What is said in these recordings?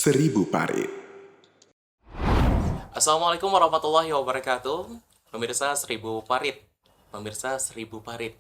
Seribu Parit. Assalamualaikum warahmatullahi wabarakatuh. Pemirsa Seribu Parit,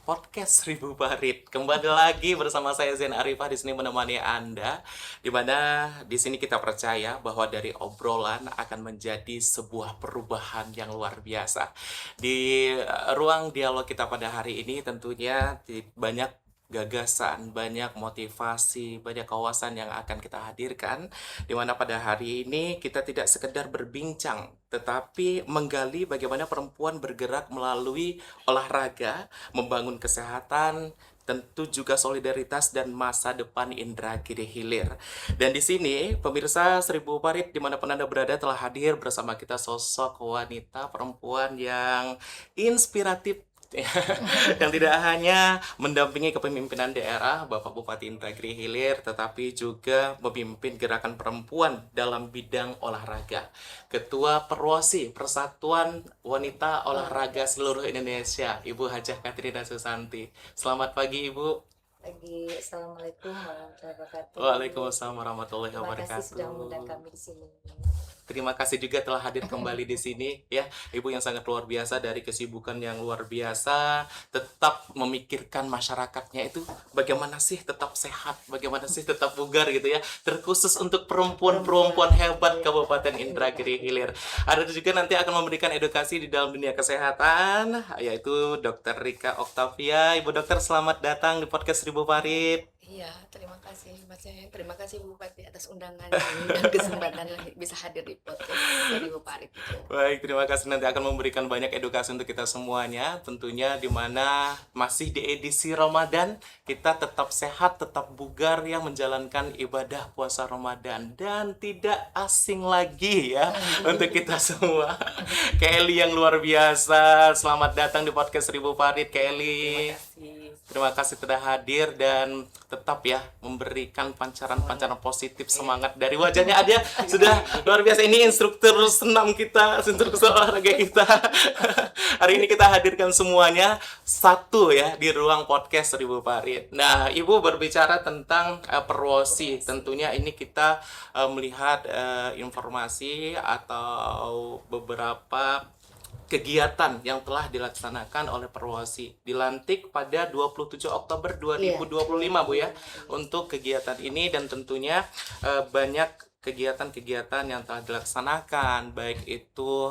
podcast Seribu Parit. Kembali lagi bersama saya Zain Arifah di sini menemani Anda. Di mana di sini kita percaya bahwa dari obrolan akan menjadi sebuah perubahan yang luar biasa. Di ruang dialog kita pada hari ini tentunya banyak gagasan, banyak motivasi, banyak kawasan yang akan kita hadirkan, di mana pada hari ini kita tidak sekedar berbincang, tetapi menggali bagaimana perempuan bergerak melalui olahraga, membangun kesehatan, tentu juga solidaritas dan masa depan Indragiri Hilir. Dan di sini, pemirsa Seribu Parit dimanapun Anda berada telah hadir bersama kita sosok wanita perempuan yang inspiratif, yang tidak hanya mendampingi kepemimpinan daerah Bapak Bupati Indragiri Hilir, tetapi juga memimpin gerakan perempuan dalam bidang olahraga. Ketua Perwosi, Persatuan Wanita Olahraga Seluruh Indonesia, Ibu Hajah Katrina Susanti. Selamat pagi, Ibu. Pagi, assalamualaikum warahmatullahi wabarakatuh. Waalaikumsalam warahmatullahi Terima kasih sudah wabarakatuh. mengundang kami di sini. Terima kasih juga telah hadir kembali di sini ya, Ibu yang sangat luar biasa dari kesibukan yang luar biasa, tetap memikirkan masyarakatnya itu bagaimana sih tetap sehat, bagaimana sih tetap bugar gitu ya, terkhusus untuk perempuan-perempuan hebat Kabupaten Indragiri Hilir. Ada juga nanti akan memberikan edukasi di dalam dunia kesehatan, yaitu Dr. Rika Oktavia. Ibu dokter, selamat datang di podcast Seribu Parit. Iya, terima kasih Mas Zain. Terima kasih Bu Bupati atas undangan ini dan kesempatan bisa hadir di podcast Seribu Parit. Baik, terima kasih. Nanti akan memberikan banyak edukasi untuk kita semuanya. Tentunya di mana masih di edisi Ramadan, kita tetap sehat, tetap bugar yang menjalankan ibadah puasa Ramadan. Dan tidak asing lagi ya untuk kita semua. Kelly yang luar biasa, selamat datang di podcast Seribu Parit, Kelly. Terima kasih sudah hadir dan tetap ya memberikan pancaran-pancaran positif semangat dari wajahnya ada sudah luar biasa. Ini instruktur senam kita, instruktur olahraga kita. Hari ini kita hadirkan semuanya satu ya di ruang podcast Seribu Parit. Nah, Ibu berbicara tentang Perwosi. Tentunya ini kita melihat informasi atau beberapa kegiatan yang telah dilaksanakan oleh Perwosi. Dilantik pada 27 Oktober 2025, Bu ya, untuk kegiatan ini. Dan tentunya banyak kegiatan-kegiatan yang telah dilaksanakan, baik itu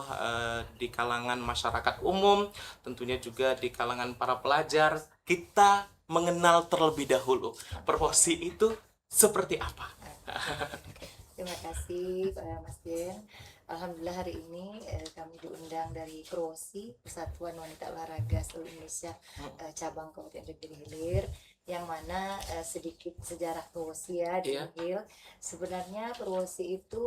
di kalangan masyarakat umum, tentunya juga di kalangan para pelajar. Kita mengenal terlebih dahulu Perwosi itu seperti apa. Terima kasih Mas Den. Alhamdulillah hari ini kami diundang dari Perwosi, Persatuan Wanita Olahraga Seluruh Indonesia cabang Kabupaten Indragiri Hilir, yang mana sedikit sejarah Perwosi ya di Hilir. Sebenarnya Perwosi itu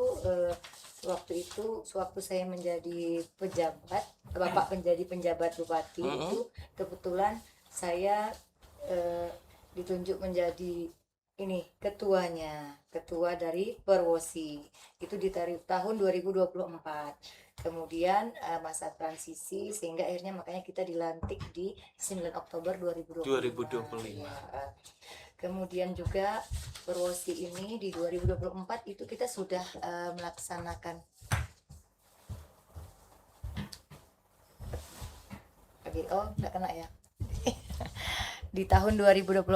sewaktu saya menjadi pejabat, Bapak menjadi penjabat bupati, itu kebetulan saya ditunjuk menjadi ketua dari Perwosi. Itu di tahun 2024. Kemudian masa transisi sehingga akhirnya makanya kita dilantik di 9 Oktober 2025. Ya. Kemudian juga Perwosi ini di 2024 itu kita sudah melaksanakan nggak kena ya. Di tahun 2024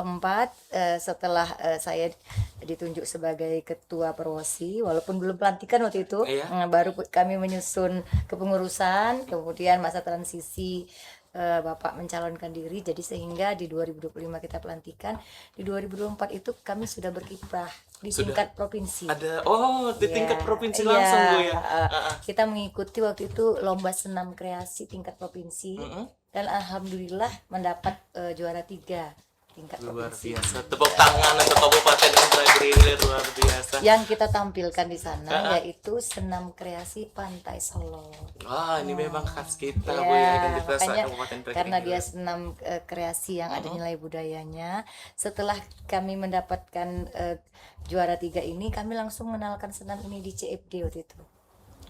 setelah saya ditunjuk sebagai ketua Perwosi, walaupun belum pelantikan waktu itu, baru kami menyusun kepengurusan, kemudian masa transisi Bapak mencalonkan diri, jadi sehingga di 2025 kita pelantikan, di 2024 itu kami sudah berkiprah di tingkat provinsi. Di tingkat provinsi langsung, Bu ya. Kita mengikuti waktu itu lomba senam kreasi tingkat provinsi. Dan alhamdulillah mendapat juara 3 tingkat luar provinsi. Biasa. Tepuk tangan untuk Kabupaten Indragiri Hilir, luar biasa. Yang kita tampilkan di sana yaitu senam kreasi Pantai Solo. Ini memang khas kita, Bu ya, identitas Kabupaten Indragiri karena Hilir. dia senam kreasi yang ada nilai budayanya. Setelah kami mendapatkan juara 3 ini, kami langsung mengenalkan senam ini di CFD waktu itu.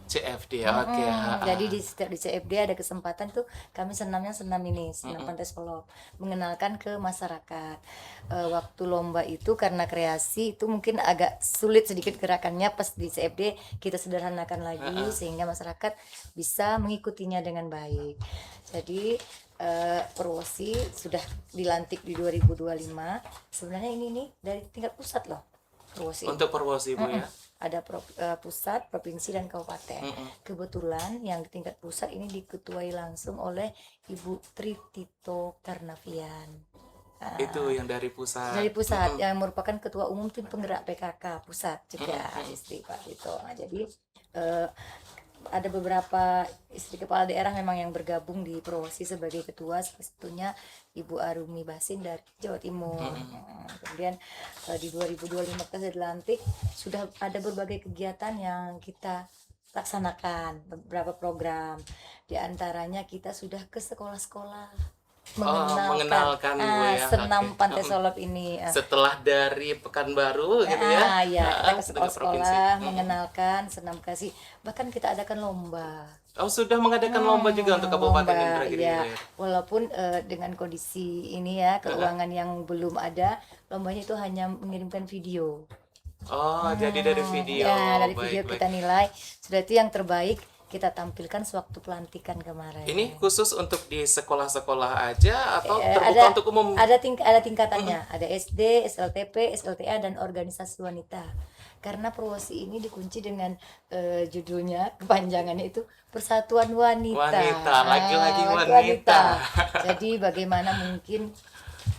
CFD ya, oke. Jadi di setiap di CFD ada kesempatan tuh kami senamnya senam ini, senam Pantai Solok, mengenalkan ke masyarakat. Waktu lomba itu karena kreasi itu mungkin agak sulit sedikit gerakannya, pas di CFD kita sederhanakan lagi sehingga masyarakat bisa mengikutinya dengan baik. Jadi Purwosi sudah dilantik di 2025. Sebenarnya ini nih dari tingkat pusat loh, Purwosi. Untuk Purwosi Bu ya. Ada pusat, provinsi, dan kabupaten. Kebetulan yang di tingkat pusat ini diketuai langsung oleh Ibu Tritito Karnavian. Itu yang dari pusat. Dari pusat yang merupakan ketua umum tim penggerak PKK pusat juga istri Pak Tito. Nah, jadi ada beberapa istri kepala daerah memang yang bergabung di Purwosi sebagai ketua, salah satunya Ibu Arumi Basin dari Jawa Timur. Kemudian di 2025 kita dilantik, sudah ada berbagai kegiatan yang kita laksanakan, beberapa program. Di antaranya kita sudah ke sekolah-sekolah mengenalkan Bu ya. senam Pantai Solok ini. Setelah dari Pekanbaru gitu ya. Ya, kita ke dengan provinsi. sekolah-sekolah mengenalkan senam kasih, bahkan kita adakan lomba. Oh, sudah mengadakan lomba juga untuk Kabupaten Lomba, Indragiri ya. Hilir. Walaupun dengan kondisi ini ya, keuangan yang belum ada, lombanya itu hanya mengirimkan video. Oh, jadi dari video. Ya, dari Baik, video baik. kita nilai, sudah itu yang terbaik kita tampilkan sewaktu pelantikan kemarin. Ini khusus untuk di sekolah-sekolah aja atau terbuka untuk umum? Ada tingkatannya, ada SD, SLTP, SLTA, dan organisasi wanita. Karena Purwosi ini dikunci dengan judulnya, kepanjangannya itu Persatuan Wanita. Wanita, laki-laki wanita. Jadi bagaimana mungkin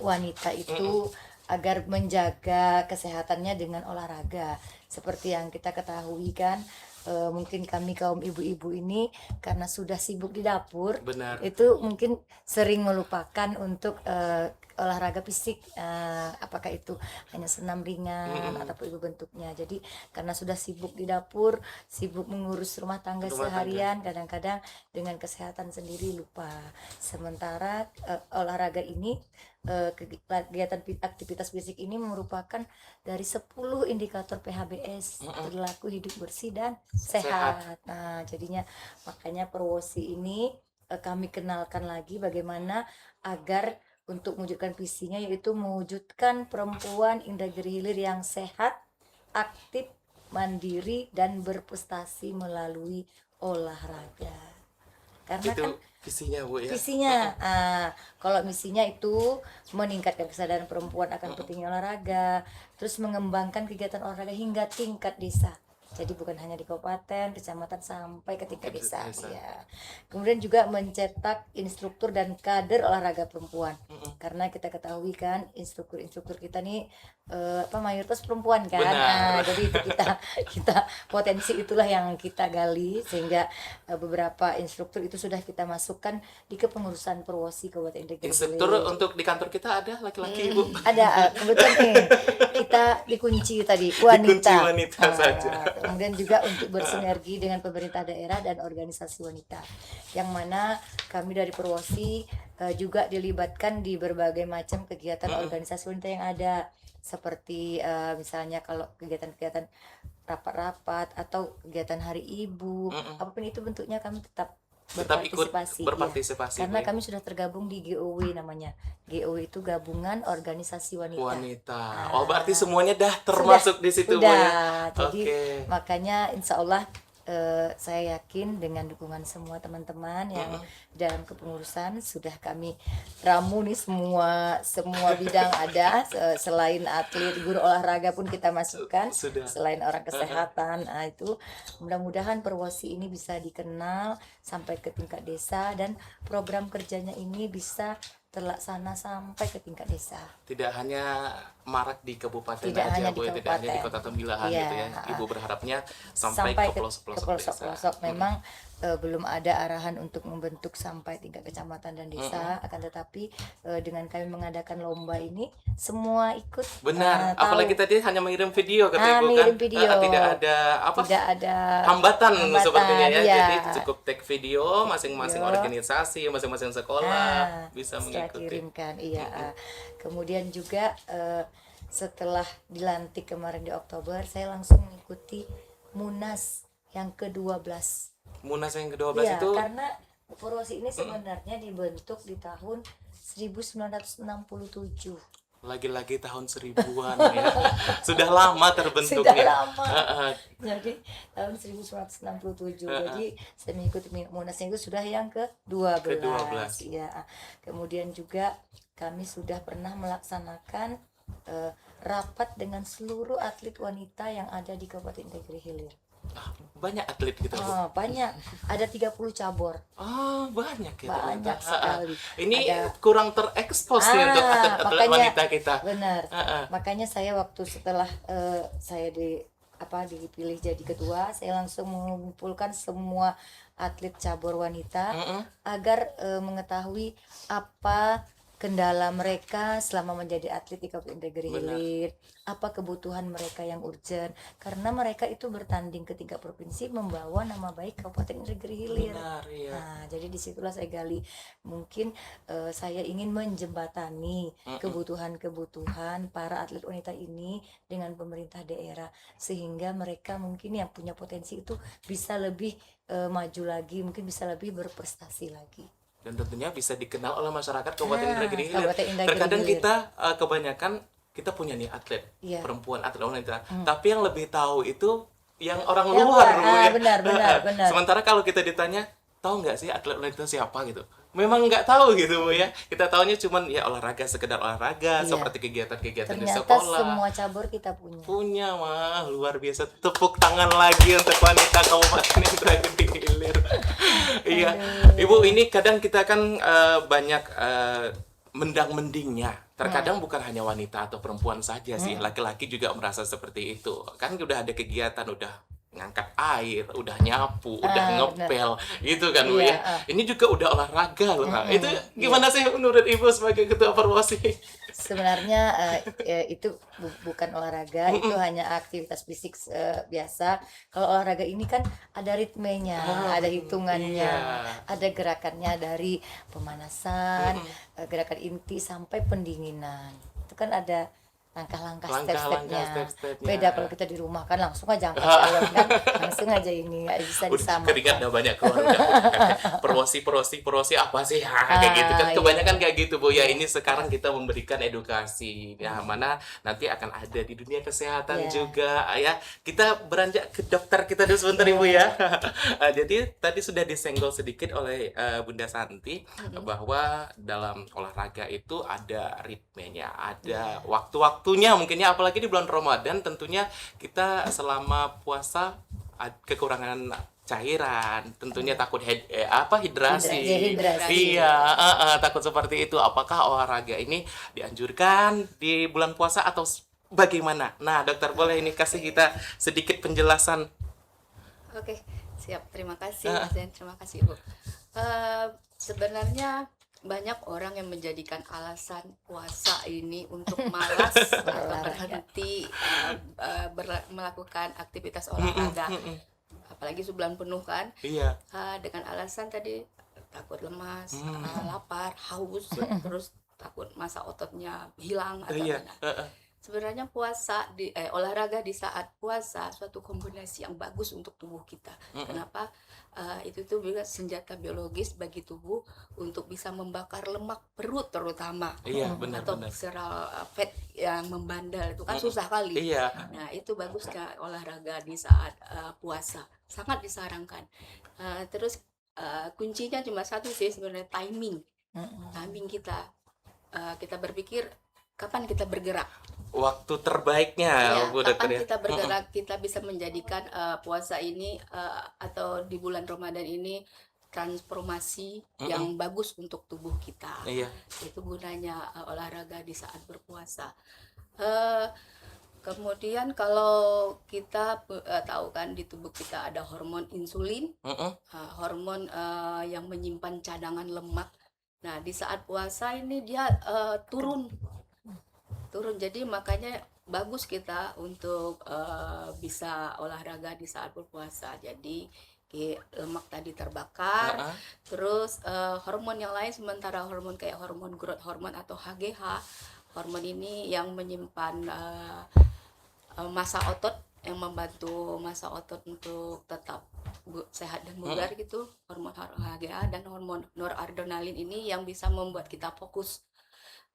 wanita itu agar menjaga kesehatannya dengan olahraga. Seperti yang kita ketahui kan, mungkin kami kaum ibu-ibu ini karena sudah sibuk di dapur, Benar. itu mungkin sering melupakan untuk olahraga fisik, apakah itu hanya senam ringan ataupun itu bentuknya. Jadi karena sudah sibuk di dapur, sibuk mengurus rumah tangga seharian, kadang-kadang dengan kesehatan sendiri lupa. Sementara olahraga ini, kegiatan aktivitas fisik ini merupakan dari 10 indikator PHBS, perilaku hidup bersih dan sehat. Nah, jadinya makanya Purwosi ini kami kenalkan lagi bagaimana agar untuk mewujudkan visinya, yaitu mewujudkan perempuan Indragiri Hilir yang sehat, aktif, mandiri, dan berprestasi melalui olahraga. Karena Itu kan visinya Bu ya. visinya, kalau misinya itu meningkatkan kesadaran perempuan akan pentingnya olahraga, terus mengembangkan kegiatan olahraga hingga tingkat desa. Jadi bukan hanya di kabupaten, kecamatan, sampai ke tingkat desa. Ya. Kemudian juga mencetak instruktur dan kader olahraga perempuan. Karena kita ketahui kan instruktur kita nih mayoritas perempuan kan. Jadi itu kita potensi itulah yang kita gali, sehingga beberapa instruktur itu sudah kita masukkan di kepengurusan Purwosi Kabupaten Indragiri. Instruktur untuk di kantor kita ada laki-laki Bu. Ada, kebetulan kita dikunci tadi wanita. Dikunci wanita saja. Kemudian juga untuk bersinergi dengan pemerintah daerah dan organisasi wanita, yang mana kami dari Purwosi juga dilibatkan di berbagai macam kegiatan organisasi wanita yang ada, seperti misalnya kalau kegiatan-kegiatan rapat-rapat atau kegiatan hari ibu, apapun itu bentuknya kami tetap ikut berpartisipasi. berpartisipasi, Ya. Karena Bu. kami sudah tergabung di GOW namanya. GOW itu Gabungan Organisasi Wanita. Oh, berarti semuanya dah termasuk di situ Bu ya. Sudah. Jadi Oke. makanya insya Allah saya yakin dengan dukungan semua teman-teman yang dalam kepengurusan sudah kami ramu nih semua bidang ada, selain atlet, guru olahraga pun kita masukkan, Sudah. selain orang kesehatan. Nah, itu mudah-mudahan Purwosi ini bisa dikenal sampai ke tingkat desa, dan program kerjanya ini bisa terlaksana sampai ke tingkat desa. Tidak hanya marak di kabupaten Tidak aja hanya di Bu, ya, tidak hanya di kabupaten. Kota Tembilahan Iya. gitu ya. Ibu berharapnya sampai ke pelosok-pelosok desa. pelosok. Memang belum ada arahan untuk membentuk sampai tingkat kecamatan dan desa, akan tetapi dengan kami mengadakan lomba ini semua ikut. Benar, tahu. apalagi tadi hanya mengirim video kata Ibu kan. Mengirim video. Tidak ada Tidak ada hambatan sepertinya ya. iya. Jadi cukup take video masing-masing organisasi, masing-masing sekolah bisa setelah mengikuti. kirimkan, iya. Kemudian juga setelah dilantik kemarin di Oktober, saya langsung mengikuti Munas yang ke-12. Munas yang ke-12 Iya, itu karena Purwosi ini sebenarnya dibentuk di tahun 1967. lagi-lagi tahun 1000-an ya. Sudah lama Sudah terbentuknya. lama. Heeh. Jadi tahun 1967. Heeh. Jadi saya mengikuti Munasnya itu sudah yang ke-12. Ke-12. Ya. Kemudian juga kami sudah pernah melaksanakan rapat dengan seluruh atlet wanita yang ada di Kabupaten Negeri Hilir. Banyak atlet kita, Bu. Banyak. Ada 30 cabur. Banyak ya Banyak ternyata. sekali. Ini Ada- kurang terekspos nih untuk atlet-atlet makanya- wanita kita. Benar. Heeh. Makanya saya waktu setelah saya dipilih jadi ketua, saya langsung mengumpulkan semua atlet cabur wanita Heeh. agar mengetahui apa kendala mereka selama menjadi atlet di Kabupaten Negeri Benar. Hilir, apa kebutuhan mereka yang urgent, karena mereka itu bertanding ke tingkat provinsi membawa nama baik Kabupaten Negeri Hilir. Benar, iya. Nah, jadi disitulah saya gali. Mungkin saya ingin menjembatani kebutuhan-kebutuhan para atlet wanita ini dengan pemerintah daerah, sehingga mereka mungkin yang punya potensi itu bisa lebih maju lagi, mungkin bisa lebih berprestasi lagi. Dan tentunya bisa dikenal oleh masyarakat Kabupaten Negeri Hilir. Kabupaten Negeri Terkadang Hilir. kita kebanyakan kita punya nih atlet Iya. perempuan, atlet wanita. Tapi yang lebih tahu itu yang orang Yang luar, luar. Bu, ya. Benar. Sementara kalau kita ditanya, tahu nggak sih atlet wanita siapa gitu? Memang nggak tahu gitu, Bu, ya. Kita taunya cuman ya olahraga, sekedar olahraga, Iya. seperti kegiatan-kegiatan di Ternyata sekolah. semua cabur kita punya. Punya mah luar biasa. Tepuk tangan lagi untuk wanita Kabupaten Negeri Hilir. Iya, Ibu, ini kadang kita kan banyak mendang-mendingnya. Terkadang bukan hanya wanita atau perempuan saja sih, laki-laki juga merasa seperti itu. Kan udah ada kegiatan, udah ngangkat air, udah nyapu, udah ngepel, gitu kan, Bu, Iya, ya. Ini juga udah olahraga loh. Itu gimana sih menurut Ibu sebagai ketua Perwosi? Sebenarnya itu bukan olahraga, itu hanya aktivitas fisik biasa. Kalau olahraga ini kan ada ritmenya, ada hitungannya, iya. ada gerakannya dari pemanasan, gerakan inti sampai pendinginan. Itu kan ada langkah-langkah Langkah-langkah, step-stepnya. step-stepnya. Beda kalau kita di rumah kan langsung aja angkat sayap kan, langsung aja ini nggak bisa Udah disamakan. keringat udah banyak keluar udah. Perwosi apa sih, kayak gitu kan, iya. kebanyakan kayak gitu, Bu, ya. Ini sekarang kita memberikan edukasi ya, mana nanti akan ada di dunia kesehatan Iya. juga ya. Kita beranjak ke dokter kita dulu sebentar, Ibu, ya. Jadi tadi sudah disenggol sedikit oleh Bunda Santi bahwa dalam olahraga itu ada ritmenya, ada waktu-waktunya mungkin ya, apalagi di bulan Ramadan tentunya kita selama puasa kekurangan cairan, tentunya takut hidrasi. Hidrasi. Iya, takut seperti itu. Apakah olahraga ini dianjurkan di bulan puasa atau bagaimana? Nah, dokter, boleh ini kasih kita sedikit penjelasan. Oke, siap. Terima kasih, Mas Den. Terima kasih, Ibu. Sebenarnya banyak orang yang menjadikan alasan puasa ini untuk malas atau berhenti melakukan aktivitas olahraga. Apalagi sebulan penuh kan, Iya. dengan alasan tadi takut lemas, lapar, haus, terus takut masa ototnya hilang atau Iya. gimana. Sebenarnya olahraga di saat puasa suatu kombinasi yang bagus untuk tubuh kita. Kenapa? Itu tuh juga senjata biologis bagi tubuh untuk bisa membakar lemak perut terutama. Iya, benar. Atau visceral fat yang membandel itu kan susah kali. Iya. Nah, itu bagusnya olahraga di saat puasa. Sangat disarankan. Terus kuncinya cuma satu sih sebenarnya, timing. Timing kita. Kita berpikir kapan kita bergerak. Waktu terbaiknya, Ya, Bu dokter, kapan ya. kita bergerak, kita bisa menjadikan puasa ini atau di bulan Ramadan ini transformasi yang bagus untuk tubuh kita. Iya. Itu gunanya olahraga di saat berpuasa. Kemudian kalau kita tahu kan di tubuh kita ada hormon insulin, hormon yang menyimpan cadangan lemak. Nah, di saat puasa ini dia turun. Jadi makanya bagus kita untuk bisa olahraga di saat berpuasa. Jadi lemak tadi terbakar, terus hormon yang lain, sementara hormon kayak hormon growth hormon atau HGH, hormon ini yang menyimpan massa otot yang membantu masa otot untuk tetap sehat dan bugar gitu, hormon HGA dan hormon noradrenalin ini yang bisa membuat kita fokus.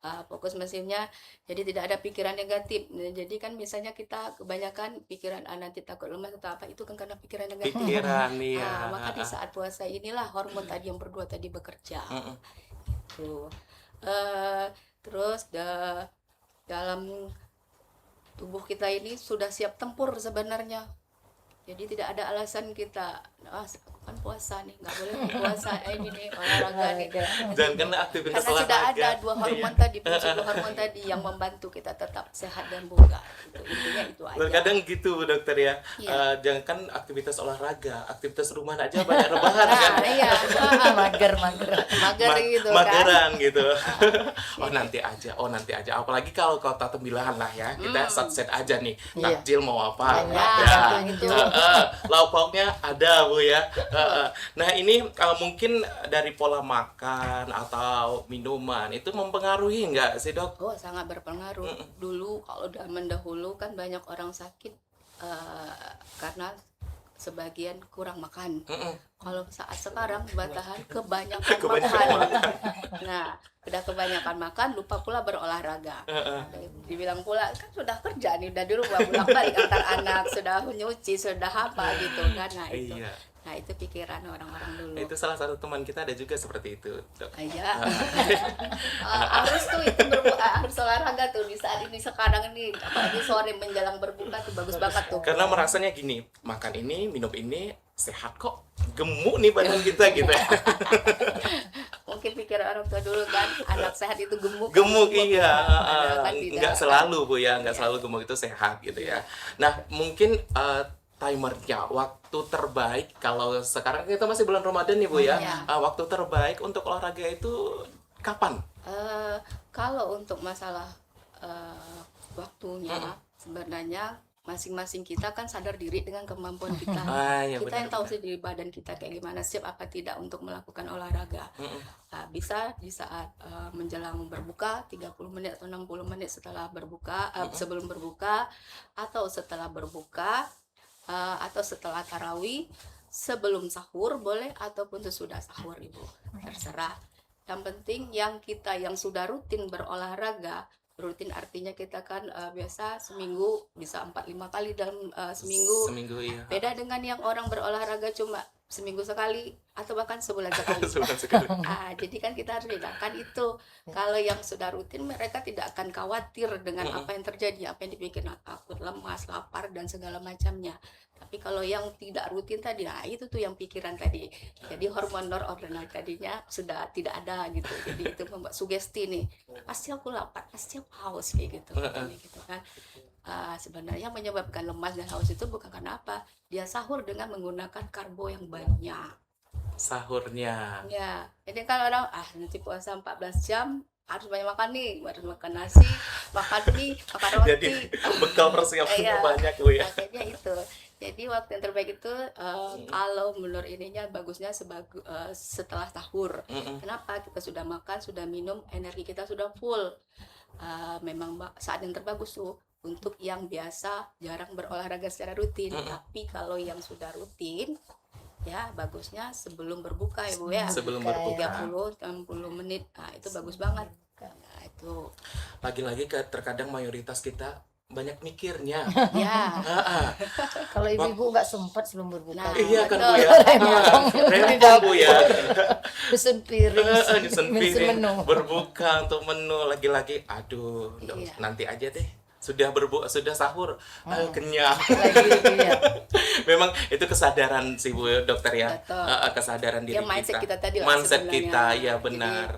Fokus mesinnya, jadi tidak ada pikiran negatif. Nah, jadi kan misalnya kita kebanyakan pikiran nanti takut lemas atau apa, itu kan karena pikiran negatif. Pikiran, iya. Maka di saat puasa inilah hormon tadi yang berdua tadi bekerja. Gitu. Terus dalam tubuh kita ini sudah siap tempur sebenarnya. Jadi tidak ada alasan kita kan puasa nih, nggak boleh puasa ini nih, olahraga nih. Jangan kena aktivitas Karena sudah olahraga. ada dua hormon tadi, dua hormon tadi yang membantu kita tetap sehat dan bugar. Gitu. Intinya itu aja. Terkadang gitu Bu Dokter ya. Iya. Jangan kan aktivitas olahraga, aktivitas rumah aja banyak rebahan Nah, kan. iya. Mager. Mager gitu kan. Mageran gitu. Nanti aja. Apalagi kalau kota Tembilahan lah ya. Kita set aja nih. Iya. Takjil mau apa? Banyak, Ada. gitu. Lauk pauknya ada Bu ya. Nah ini mungkin dari pola makan atau minuman itu mempengaruhi nggak sih Dok? Oh, sangat berpengaruh. Dulu kalau zaman dahulu kan banyak orang sakit karena sebagian kurang makan. Kalau saat sekarang batahan kebanyakan makan. Nah, udah kebanyakan makan, lupa pula berolahraga. Dibilang pula kan sudah kerja nih, udah di rumah bolak-balik antar anak, sudah nyuci, sudah apa gitu kan. Nah itu pikiran orang-orang dulu. Itu salah satu teman kita ada juga seperti itu, Dok. Iya. Harus tuh itu harus olahraga tuh di saat ini sekarang ini, apalagi sore menjelang berbuka tuh bagus banget tuh. Karena merasanya gini, makan ini, minum ini sehat kok, gemuk nih badan kita gitu ya. Mungkin pikiran orang tua dulu kan, anak sehat itu gemuk. Gemuk iya, Kan tidak. nggak selalu Bu ya, nggak selalu gemuk itu sehat gitu ya. Nah mungkin timernya, waktu terbaik kalau sekarang kita masih bulan Ramadan nih Bu ya, waktu terbaik untuk olahraga itu kapan? Kalau untuk masalah waktunya, sebenarnya masing-masing kita kan sadar diri dengan kemampuan kita. Ya, Kita yang tahu sih di badan kita kayak gimana, siap apa tidak untuk melakukan olahraga. Bisa di saat menjelang berbuka 30 menit atau 60 menit setelah berbuka, sebelum berbuka, atau setelah berbuka, atau setelah tarawih, sebelum sahur boleh, ataupun sesudah sahur Ibu, terserah. Yang penting yang kita yang sudah rutin berolahraga, rutin artinya kita kan biasa seminggu bisa 4-5 kali dalam seminggu. Iya. Beda dengan yang orang berolahraga cuma seminggu sekali atau bahkan sebulan sekali. Sebulan sekali. Jadi kan kita harus bedakan itu. Kalau yang sudah rutin mereka tidak akan khawatir dengan apa yang terjadi, apa yang dipikirkan, takut, lemas, lapar dan segala macamnya. Tapi kalau yang tidak rutin tadi, nah itu tuh yang pikiran tadi. Jadi hormon noradrenalin tadinya sudah tidak ada gitu. Jadi itu membuat sugesti nih. Pasti aku lapar, pasti aku haus kayak gitu. Gitu kan. Sebenarnya menyebabkan lemas dan haus itu bukan karena apa? Dia sahur dengan menggunakan karbo yang banyak. Sahurnya. Ya. Jadi kalau orang nanti puasa 14 jam harus banyak makan nih, harus makan nasi, makan mie, makan roti. Jadi bekal persiapannya banyak Bu ya. Makanya itu. Jadi waktu yang terbaik itu kalau menurut ininya bagusnya setelah sahur. Kenapa? Kita sudah makan, sudah minum, energi kita sudah full. Memang saat yang terbagus tuh untuk yang biasa jarang berolahraga secara rutin. Tapi kalau yang sudah rutin, ya bagusnya sebelum berbuka ya Bu ya. Sebelum berbuka. 30-60 menit. Nah, itu bagus banget. Nah, itu. Lagi-lagi terkadang mayoritas kita banyak mikirnya. Ya. Kalau ibu-ibu nggak sempat sebelum berbuka. Nah, Iya kan Bu betul. ya. Rempong Bu ya. Pesen piring, Nyusun piring, berbuka untuk menu lagi-lagi. Aduh, Dok, Iya. nanti aja deh. Sudah sudah sahur, kenyang. lagi ya. Memang itu kesadaran sih Bu Dokter ya. Betul. kesadaran diri Ya, mindset kita tadi lah mindset sebenarnya. kita ya Jadi, benar.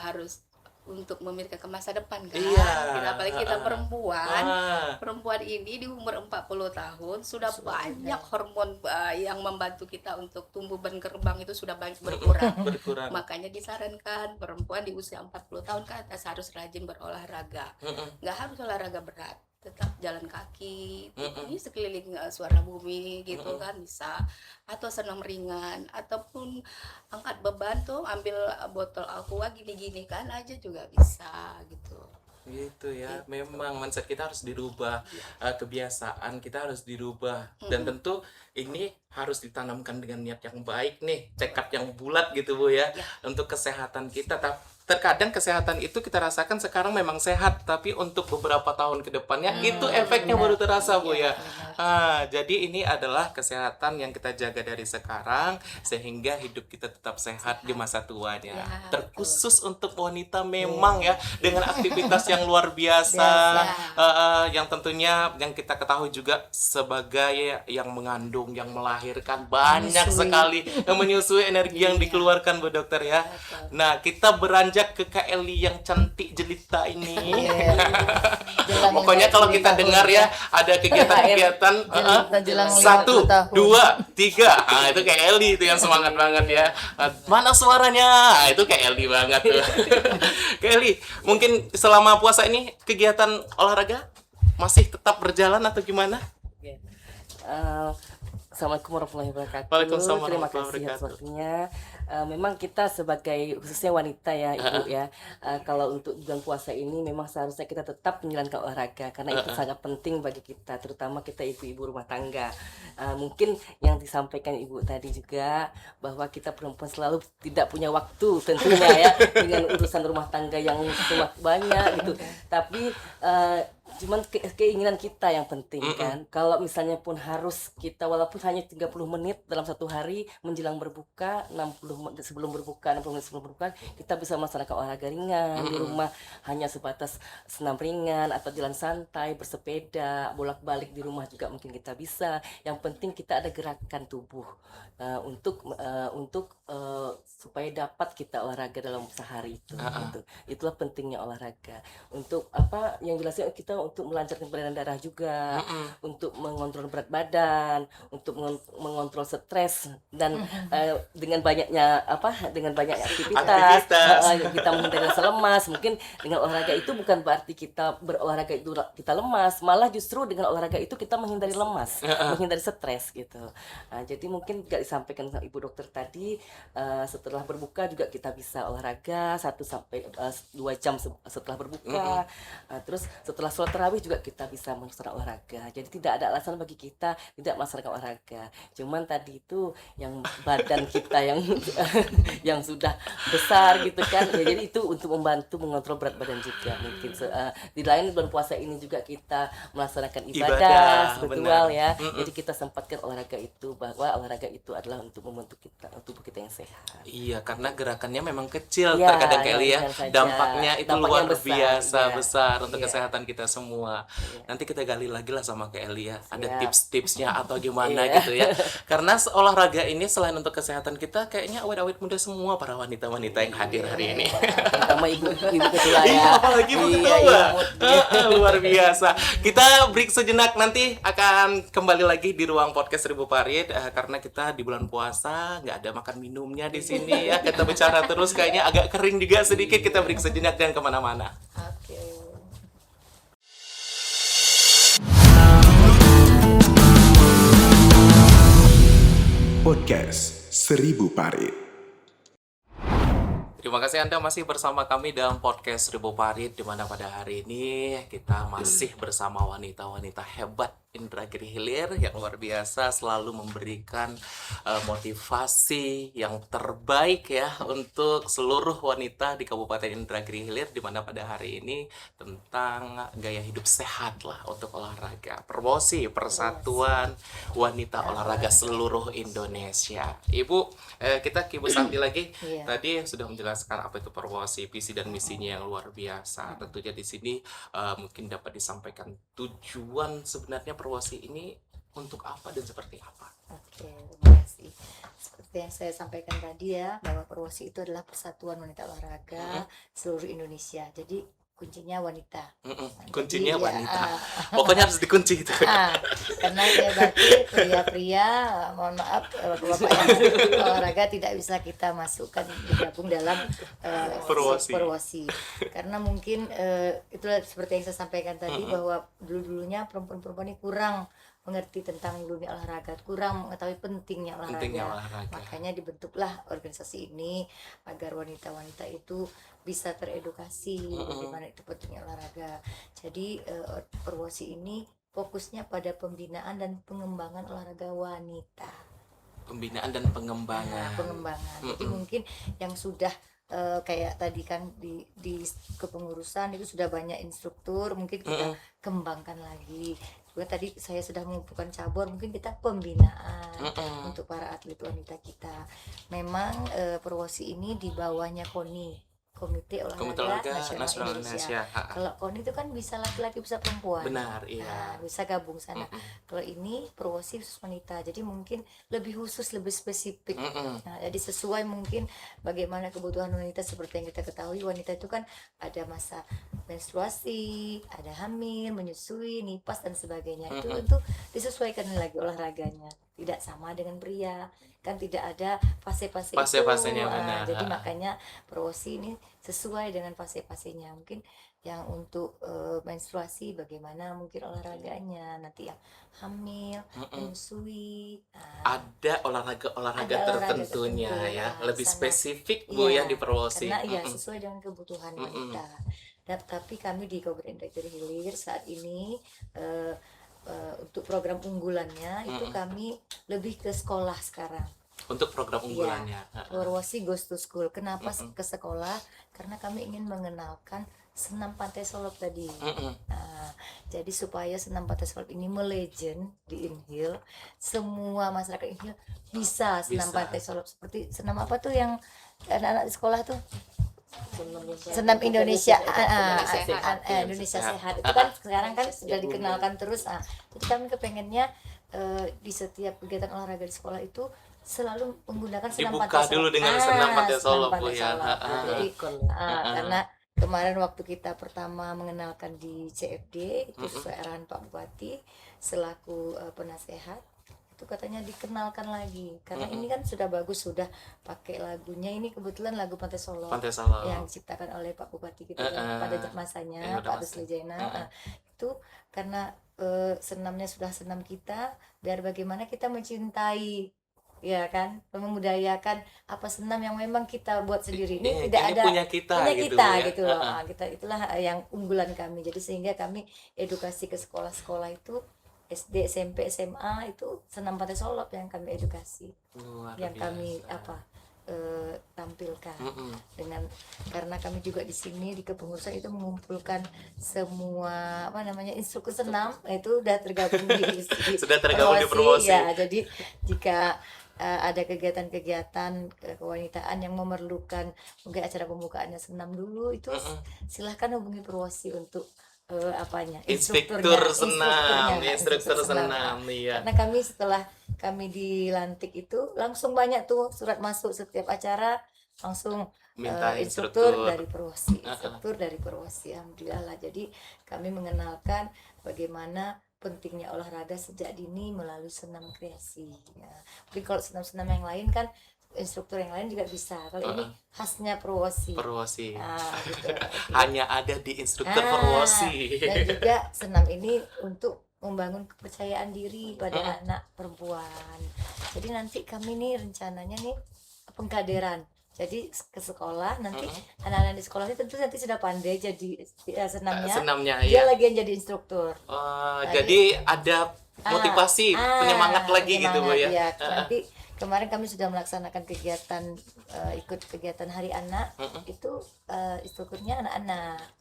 harus untuk memikirkan ke masa depan kan. Iya. Apalagi kita perempuan. Ah, Perempuan ini di umur 40 tahun sudah banyak hormon yang membantu kita untuk tumbuh dan berkembang itu sudah banyak berkurang. berkurang. Makanya disarankan perempuan di usia 40 tahun ke atas harus rajin berolahraga. Nggak harus olahraga berat, tetap jalan kaki ini sekeliling suara bumi gitu kan bisa, atau senam ringan, ataupun angkat beban tuh ambil botol aqua gini-gini kan aja juga bisa gitu. Gitu ya, memang mindset kita harus dirubah, kebiasaan kita harus dirubah, dan tentu ini harus ditanamkan dengan niat yang baik nih, tekad yang bulat gitu Bu ya, untuk kesehatan kita. Terkadang kesehatan itu kita rasakan sekarang memang sehat, tapi untuk beberapa tahun ke depannya itu efeknya baru terasa Bu ya. Jadi ini adalah kesehatan yang kita jaga dari sekarang sehingga hidup kita tetap sehat di masa tuanya. Terkhusus untuk wanita memang ya, dengan aktivitas yang luar biasa, yang tentunya yang kita ketahui juga sebagai yang mengandung, yang melahirkan banyak sekali yang menyusui energi yang dikeluarkan Bu Dokter ya. Nah, kita beranjak ke Kak Eli yang cantik jelita ini. Pokoknya kalau kita dengar ya ada kegiatan-kegiatan jelang 1, 2, 3. 50 tahun. Itu Kak Eli itu yang semangat banget ya. Mana suaranya? Itu Kak Eli banget tuh. Kak Eli, mungkin selama puasa ini kegiatan olahraga masih tetap berjalan atau gimana? Oke. Assalamualaikum warahmatullahi wabarakatuh. Waalaikumsalam Terima warahmatullahi kasih atas wabarakatuh. waktunya. Memang kita sebagai khususnya wanita ya Ibu ya, kalau untuk bulan puasa ini memang seharusnya kita tetap menjalankan olahraga karena itu sangat penting bagi kita, terutama kita ibu-ibu rumah tangga. Mungkin yang disampaikan Ibu tadi juga bahwa kita perempuan selalu tidak punya waktu tentunya ya dengan urusan rumah tangga yang sangat banyak gitu. Tapi cuman keinginan kita yang penting kan. Kalau misalnya pun harus kita walaupun hanya 30 menit dalam satu hari menjelang berbuka, 60 menit sebelum berbuka, 60 menit sebelum berbuka, kita bisa melaksanakan olahraga ringan di rumah, hanya sebatas senam ringan atau jalan santai, bersepeda, bolak-balik di rumah juga mungkin kita bisa. Yang penting kita ada gerakan tubuh untuk supaya dapat kita olahraga dalam sehari itu gitu. Itulah pentingnya olahraga. Untuk apa yang jelasnya kita untuk melancarkan peredaran darah juga, untuk mengontrol berat badan, untuk mengontrol stres dan dengan banyaknya aktivitas kita menghindari rasa lemas. Mungkin dengan olahraga itu bukan berarti kita berolahraga itu kita lemas, malah justru dengan olahraga itu kita menghindari lemas, menghindari stres gitu. Jadi mungkin juga disampaikan sama Ibu Dokter tadi, setelah berbuka juga kita bisa olahraga 1 sampai 2 jam setelah berbuka. Terus setelah sholat tarawih juga kita bisa melaksanakan olahraga. Jadi tidak ada alasan bagi kita tidak melaksanakan olahraga. Cuman tadi itu yang badan kita yang sudah besar gitu kan. Ya, jadi itu untuk membantu mengontrol berat badan juga. Mungkin di lain bulan puasa ini juga kita melaksanakan ibadah spiritual ya. Jadi kita sempatkan olahraga itu, bahwa olahraga itu adalah untuk membentuk tubuh kita yang sehat. Iya, karena gerakannya memang kecil Ya, terkadang Kelly ya. ringan saja. Dampaknya itu Dampaknya luar biasa besar, besar iya. untuk Iya. kesehatan kita semua. Nanti kita gali lagi lah sama Kelly ya. Ada Siap. tips-tipsnya atau gimana Iya. gitu ya. Karena olahraga ini selain untuk kesehatan kita, kayaknya awet-awet muda semua para wanita-wanita yang hadir hari ini. Terutama ibu ketua ya. Iya, apalagi Bu Iya, Ketua. iya, Luar biasa. Kita break sejenak, nanti akan kembali lagi di ruang podcast Ribu Parit karena kita di bulan puasa nggak ada makan minumnya di sini ya. Kita bicara terus kayaknya agak kering juga sedikit. Kita break sejenak dan kemana-mana. Oke. Podcast Seribu Parit. Terima kasih Anda masih bersama kami dalam podcast Ribu Parit, di mana pada hari ini kita masih bersama wanita-wanita hebat Indragiri Hilir yang luar biasa, selalu memberikan motivasi yang terbaik ya untuk seluruh wanita di Kabupaten Indragiri Hilir, di mana pada hari ini tentang gaya hidup sehat lah untuk olahraga. Promosi Persatuan Wanita Olahraga seluruh Indonesia. Ibu, kita ke Ibu Santi lagi. Iya. Tadi sudah menjelaskan apa itu Promosi, visi dan misinya yang luar biasa. Tentunya di sini mungkin dapat disampaikan tujuan sebenarnya Promosi ini untuk apa dan seperti apa. Oke, terima kasih. Seperti yang saya sampaikan tadi ya, bahwa Perwosi itu adalah Persatuan Wanita Olahraga seluruh Indonesia. Jadi kuncinya wanita. Kuncinya Jadi, wanita. Pokoknya harus dikunci itu. Karena ya berarti pria-pria, mohon maaf, bapak yang olahraga tidak bisa kita masukkan digabung dalam Perwosi. Perwosi. Karena mungkin itulah seperti yang saya sampaikan tadi, bahwa dulu-dulunya perempuan-perempuan ini kurang mengerti tentang dunia olahraga, kurang mengetahui pentingnya Pentingnya olahraga. olahraga. Makanya dibentuklah organisasi ini agar wanita-wanita itu bisa teredukasi bagaimana itu pentingnya olahraga. Jadi Perwosi ini fokusnya pada pembinaan dan pengembangan olahraga wanita. Pembinaan dan pengembangan. Pengembangan. Jadi mungkin yang sudah kayak tadi kan di kepengurusan itu sudah banyak instruktur, mungkin kita kembangkan lagi. Juga tadi saya sudah mengumpulkan cabur, mungkin kita pembinaan untuk para atlet wanita kita. Memang Perwosi ini di bawahnya KONI, Komite Olahraga Nasional Indonesia. Kalau KONI itu kan bisa laki-laki bisa perempuan. Benar, iya. Nah, bisa gabung sana. Kalau ini Perwosi khusus wanita, jadi mungkin lebih khusus, lebih spesifik. Nah, jadi sesuai mungkin bagaimana kebutuhan wanita. Seperti yang kita ketahui, wanita itu kan ada masa menstruasi, ada hamil, menyusui, nipas dan sebagainya. Itu untuk disesuaikan lagi olahraganya. Tidak sama dengan pria, kan tidak ada fase-fase itu. Fase-fasenya benar. Jadi makanya Perwosi ini sesuai dengan fase-fasenya. Mungkin yang untuk menstruasi bagaimana mungkin olahraganya, nanti yang hamil, menyusui. Ada olahraga-olahraga Ada olahraga tertentunya tertentu, ya, ya, lebih sana. spesifik Bu Iya, ya di Perwosi. karena iya sesuai dengan kebutuhan wanita. Dan tapi kami di Kabupaten Indragiri Hilir saat ini untuk program unggulannya itu kami lebih ke sekolah sekarang. Untuk program unggulannya. Perwosi Goes to School. Kenapa ke sekolah? Karena kami ingin mengenalkan senam pantai solop tadi. Nah, jadi supaya senam pantai solop ini melegend di Inhil, semua masyarakat Inhil bisa senam pantai solop. Seperti senam apa tuh yang anak-anak di sekolah tuh? Senam Indonesia, Indonesia Sehat. Itu kan sekarang kan sudah dikenalkan terus. Jadi kami kepengennya di setiap kegiatan olahraga di sekolah itu selalu menggunakan senam Dibuka pantai dulu dengan senam pantai solop, Bu, ya. Jadi karena kemarin waktu kita pertama mengenalkan di CFD itu sesuai arahan Pak Bupati selaku penasehat, itu katanya dikenalkan lagi karena ini kan sudah bagus, sudah pakai lagunya. Ini kebetulan lagu Pantai Solop yang diciptakan oleh Pak Bupati kita pada masanya Pak Rusli Jaina. Itu karena senamnya sudah senam kita, biar bagaimana kita mencintai, ya kan, memudayakan apa senam yang memang kita buat sendiri. Ini tidak ada punya kita gitu, ya. gitu. Kita itulah yang unggulan kami. Jadi sehingga kami edukasi ke sekolah-sekolah itu SD, SMP, SMA itu senam pantai solop yang kami edukasi, yang kami tampilkan dengan, karena kami juga di sini di kepengurusan itu mengumpulkan semua instruktur senam itu sudah tergabung di sudah tergabung di Perwosi. Ya, jadi jika ada kegiatan-kegiatan kewanitaan yang memerlukan mungkin acara pembukaannya senam dulu, itu silahkan hubungi Perwosi untuk instruktur senam. Iya. Karena kami setelah kami dilantik itu langsung banyak tuh surat masuk setiap acara, langsung minta instruktur dari Perwosi, alhamdulillah lah. Jadi kami mengenalkan bagaimana pentingnya olahraga sejak dini melalui senam kreasi. Mungkin kalau senam-senam yang lain kan instruktur yang lain juga bisa. Kalau ini khasnya Perwosi. Gitu. Hanya ada di instruktur Perwosi. Dan juga senam ini untuk membangun kepercayaan diri pada anak perempuan. Jadi nanti kami nih rencananya nih pengkaderan. Jadi ke sekolah nanti anak-anak di sekolah ini tentu nanti sudah pandai jadi senamnya dia lagi yang jadi instruktur. Jadi ada motivasi, penyemangat lagi gitu Bu ya. Nanti kemarin kami sudah melaksanakan kegiatan ikut kegiatan Hari Anak, itu instrukturnya anak-anak.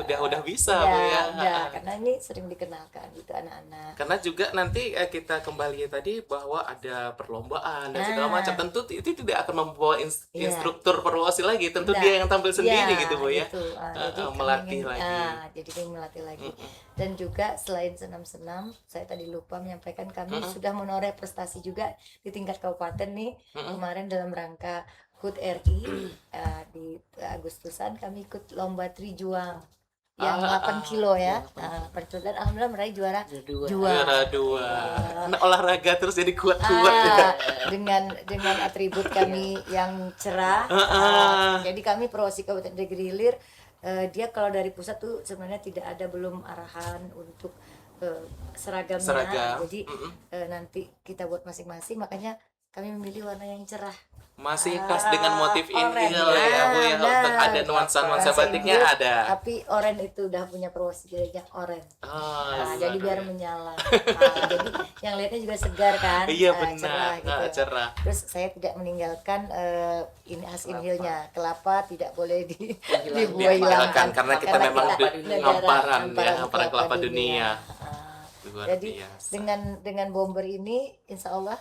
Udah bisa Bu ya. Udah, karena ini sering dikenalkan gitu anak-anak. Karena juga nanti kita kembali tadi bahwa ada perlombaan dan segala macam. Tentu itu tidak akan membawa instruktur Perwosi lagi. Tentu dia yang tampil sendiri gitu Bu ya. Gitu. Jadi melatih lagi. Jadi kami melatih lagi. Dan juga selain senam-senam, saya tadi lupa menyampaikan kami sudah menoreh prestasi juga di tingkat kabupaten nih. Kemarin dalam rangka HUT RI di Agustusan kami ikut lomba trijuang yang 8 kilo ya. 8 kilo dan alhamdulillah meraih juara 2. Nah, olahraga terus jadi kuat-kuat ya. Dengan atribut kami yang cerah. Jadi kami Perwosi Kabupaten Indragiri Hilir, dia kalau dari pusat tuh sebenarnya tidak ada belum arahan untuk seragamnya. Seragam. Jadi nanti kita buat masing-masing, makanya kami memilih warna yang cerah. Masih khas dengan motif Oranye. ini lah ya Bu ya. Nah, Untuk ada nuansa-nuansa Bahasa batiknya Inggris, ada. Tapi oranye itu udah punya promosi jadinya oranye. Oh, Nah, jadi biar luar biasa. menyala. Jadi yang lihatnya juga segar kan. Iya cerah benar, gitu. cerah. Terus saya tidak meninggalkan ini khas inhilnya, kelapa tidak boleh dibuai Dihilangkan, hilangkan karena kita memang negara hamparan kelapa dunia. Luar Jadi biasa. dengan bomber ini, insya Allah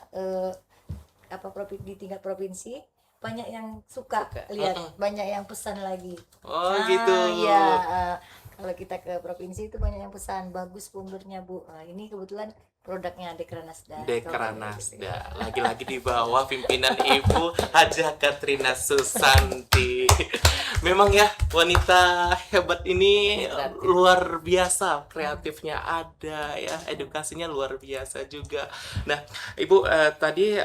di tingkat provinsi banyak yang suka lihat, banyak yang pesan lagi. Oh gitu. Iya, kalau kita ke provinsi itu banyak yang pesan, bagus bombernya Bu. Ini kebetulan produknya Dekranasda. Dekranasda. Lagi-lagi di bawah pimpinan Ibu Hajah Katrina Susanti. Memang ya, wanita hebat ini luar biasa, kreatifnya ada ya, edukasinya luar biasa juga. Nah, Ibu tadi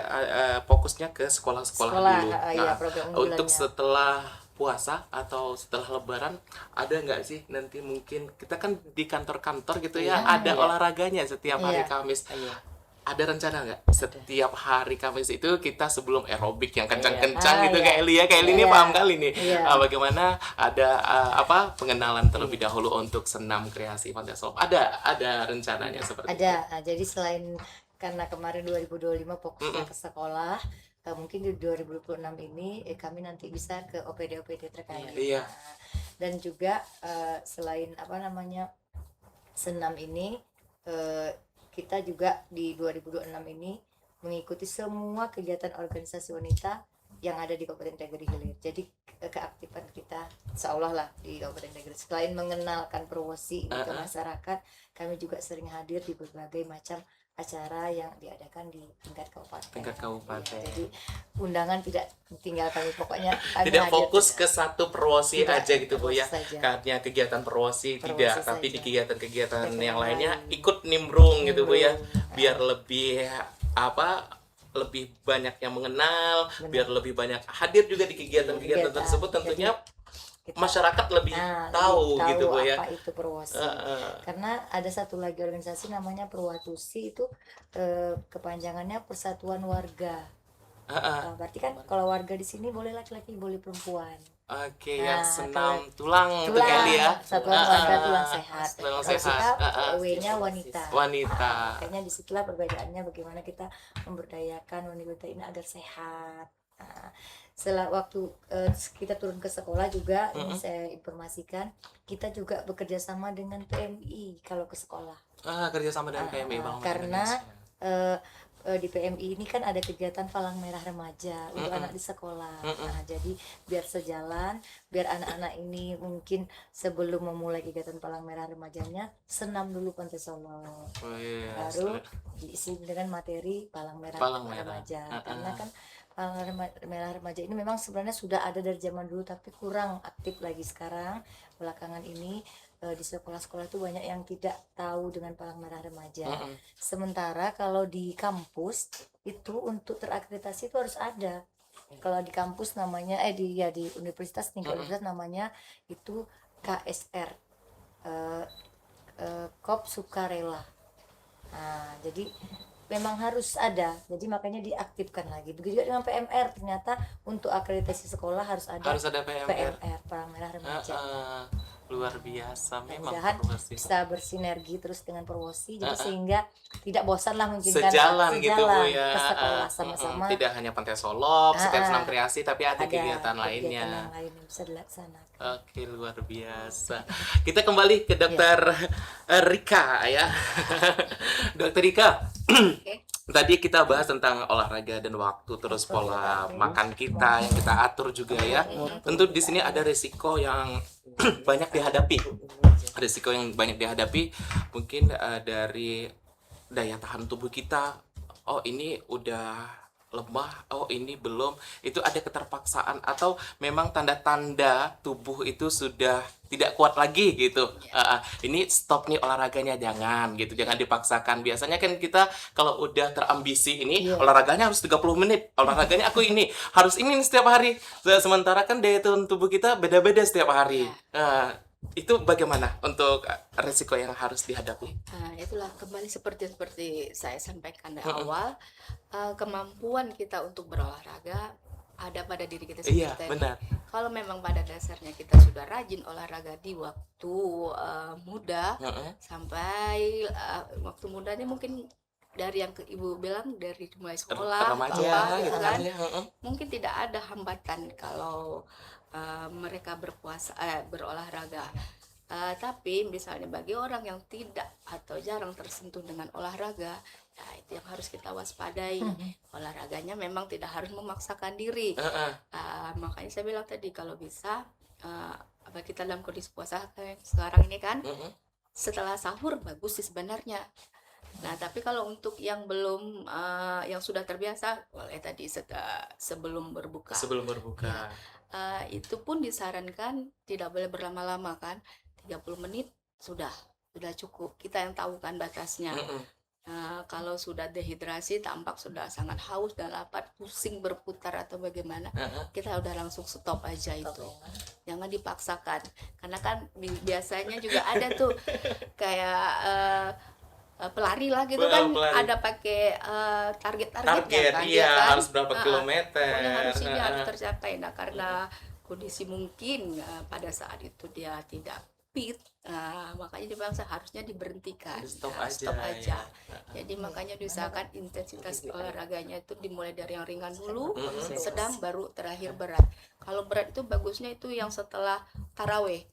fokusnya ke sekolah-sekolah dulu. Iya, Nah, program untuk unggulannya. setelah puasa atau setelah lebaran ada nggak sih nanti mungkin kita kan di kantor-kantor gitu ya, ada olahraganya setiap hari Iya. Kamis. Ada rencana nggak setiap hari Kamis itu kita sebelum aerobik yang kencang-kencang gitu kayak Eli ini paham kali nih. Iya. Bagaimana ada pengenalan terlebih dahulu untuk senam kreasi Pantai Solok. Ada rencananya seperti itu. Ada. Jadi selain karena kemarin 2025 fokusnya ke sekolah, mungkin di 2026 ini kami nanti bisa ke OPD terkait. Iya. Dan juga selain senam ini, kita juga di 2026 ini mengikuti semua kegiatan organisasi wanita yang ada di Kabupaten Tegeri Hilir. Jadi keaktifan kita seolah lah di Kabupaten Tegeri, selain mengenalkan Purwosi ke masyarakat, kami juga sering hadir di berbagai macam acara yang diadakan di tingkat kabupaten. Ya, jadi undangan tidak tinggal kami, pokoknya kami Tidak hadir fokus juga. ke satu Perwosi Tidak, aja gitu Bu ya. Perwosi saja. Karena kegiatan Perwosi tidak, tapi saja. di kegiatan-kegiatan Kegiatan yang lainnya lain. ikut nimbrung gitu Bu ya. Nimbrung. Biar lebih lebih banyak yang mengenal, biar lebih banyak hadir juga di kegiatan-kegiatan Kegiatan. tersebut, tentunya Kita- masyarakat lebih tahu lebih gitu Bu ya. apa itu Purwosi. Karena ada satu lagi organisasi namanya Purwatusi, itu kepanjangannya Persatuan Warga. Berarti kan kalau warga di sini boleh laki-laki, boleh perempuan. Oke, Nah, yang senam tulang itu Tulang, kali ya. Satuan Warga Tulang Sehat. Tulang Kalau sehat. kita W-nya wanita. Wanita. Makanya disitulah perbedaannya, bagaimana kita memberdayakan wanita ini agar sehat. Nah, setelah waktu kita turun ke sekolah juga, ini saya informasikan, kita juga bekerja sama dengan PMI kalau ke sekolah. Kerjasama dengan PMI Bank Karena Indonesia. di PMI ini kan ada kegiatan Palang Merah Remaja untuk anak di sekolah. Nah, jadi biar sejalan, biar anak-anak ini mungkin sebelum memulai kegiatan Palang Merah Remajanya, senam dulu Pantai Solok. Oh, iya. Baru diisi dengan materi Palang Merah Palang Merah. Remaja. Karena kan Palang Merah Remaja ini memang sebenarnya sudah ada dari zaman dulu, tapi kurang aktif lagi sekarang. Belakangan ini di sekolah-sekolah itu banyak yang tidak tahu dengan Palang Merah Remaja. Sementara kalau di kampus itu untuk terakreditasi itu harus ada. Kalau di kampus namanya di universitas, tingkat universitas namanya itu KSR, Kop Sukarela. Nah, jadi memang harus ada. Jadi makanya diaktifkan lagi. Begitu juga dengan PMR, ternyata untuk akreditasi sekolah harus ada PMR. Palang Merah Remaja. Luar biasa memang Mudah-mudahan Purwosi. bisa bersinergi terus dengan Purwosi, jadi sehingga tidak bosan lah mungkin Sejalan gitu Bu ya. ke sekolah sama-sama. Tidak hanya Pantai Solok, sekedar senam kreasi, tapi ada kegiatan lainnya. yang lain yang bisa dilaksanakan. Oke, luar biasa. Kita kembali ke Dokter Rika ya. Dokter Rika, tadi kita bahas tentang olahraga dan waktu, terus pola makan kita yang kita atur juga ya. Tentu di sini ada risiko yang banyak dihadapi. Risiko yang banyak dihadapi mungkin dari daya tahan tubuh kita. Oh, ini udah lemah, oh ini belum. Itu ada keterpaksaan atau memang tanda-tanda tubuh itu sudah tidak kuat lagi gitu. Ini stop nih olahraganya, jangan gitu, jangan dipaksakan. Biasanya kan kita kalau udah terambisi ini olahraganya harus 30 menit, olahraganya aku ini harus ini setiap hari. Sementara kan daya tahan tubuh kita beda-beda setiap hari. Itu bagaimana untuk resiko yang harus dihadapi? Nah, itulah kembali seperti saya sampaikan dari awal, kemampuan kita untuk berolahraga ada pada diri kita sendiri. Iya, tadi. benar. Kalau memang pada dasarnya kita sudah rajin olahraga di waktu muda, sampai waktu mudanya mungkin dari yang ibu bilang dari mulai sekolah Remaja, atau apa gitu gitu kan, kan ya. mungkin tidak ada hambatan kalau mereka berolahraga. Tapi misalnya bagi orang yang tidak atau jarang tersentuh dengan olahraga, ya itu yang harus kita waspadai. Olahraganya memang tidak harus memaksakan diri. Makanya saya bilang tadi kalau bisa apa kita dalam kondisi puasa kayak sekarang ini kan, setelah sahur bagus sih sebenarnya. Nah, tapi kalau untuk yang belum yang sudah terbiasa, boleh tadi sebelum berbuka. Sebelum berbuka. Itu pun disarankan tidak boleh berlama-lama kan. 30 menit sudah cukup. Kita yang tahu kan batasnya. Kalau sudah dehidrasi, tampak sudah sangat haus dan lapar, pusing berputar atau bagaimana, kita udah langsung stop aja itu. Jangan dipaksakan. Karena kan biasanya juga ada tuh kayak pelari lah gitu kan, Pelari. ada pakai targetnya kan, iya, kan? harus berapa kilometer. Pokoknya harus ini harus tercapai. Nah, karena kondisi mungkin pada saat itu dia tidak fit, makanya dipaksa harusnya diberhentikan. Stop Nah, aja, stop aja. ya. Jadi makanya diusahakan intensitas olahraganya itu dimulai dari yang ringan dulu, sedang baru terakhir berat. Kalau berat itu bagusnya itu yang setelah taraweh.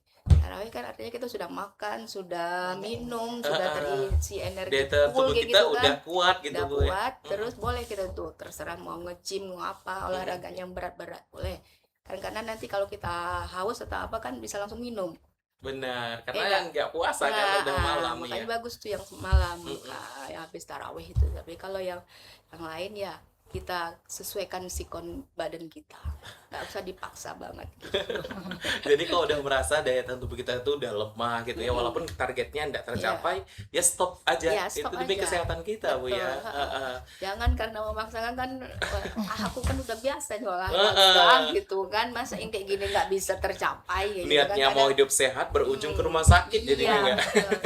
Tarawih kan artinya kita sudah makan, sudah minum, sudah terisi energi Data full tubuh kayak kita gitu udah kan. kuat gitu Udah Bu ya. kuat, terus boleh kita tuh terserah mau nge-gym, mau apa, olahraganya yang berat-berat boleh. Karena nanti kalau kita haus atau apa kan bisa langsung minum. Benar, karena Iya. yang nggak puasa kan Nah, udah malam makanya ya. bagus tuh yang malam, yang habis tarawih itu. Tapi kalau yang lain ya kita sesuaikan sikon badan kita, nggak usah dipaksa banget gitu. Jadi kalau udah merasa daya tahan tubuh kita itu udah lemah gitu ya, walaupun targetnya nggak tercapai, ya stop aja. Ya, stop Itu demi aja. kesehatan kita Bu ya. Betul, jangan karena memaksakan kan, aku kan udah biasa nih olahraga gitu kan, masa yang kayak gini nggak bisa tercapai gitu Niatnya kan. mau hidup sehat berujung ke rumah sakit Iya, jadinya nggak.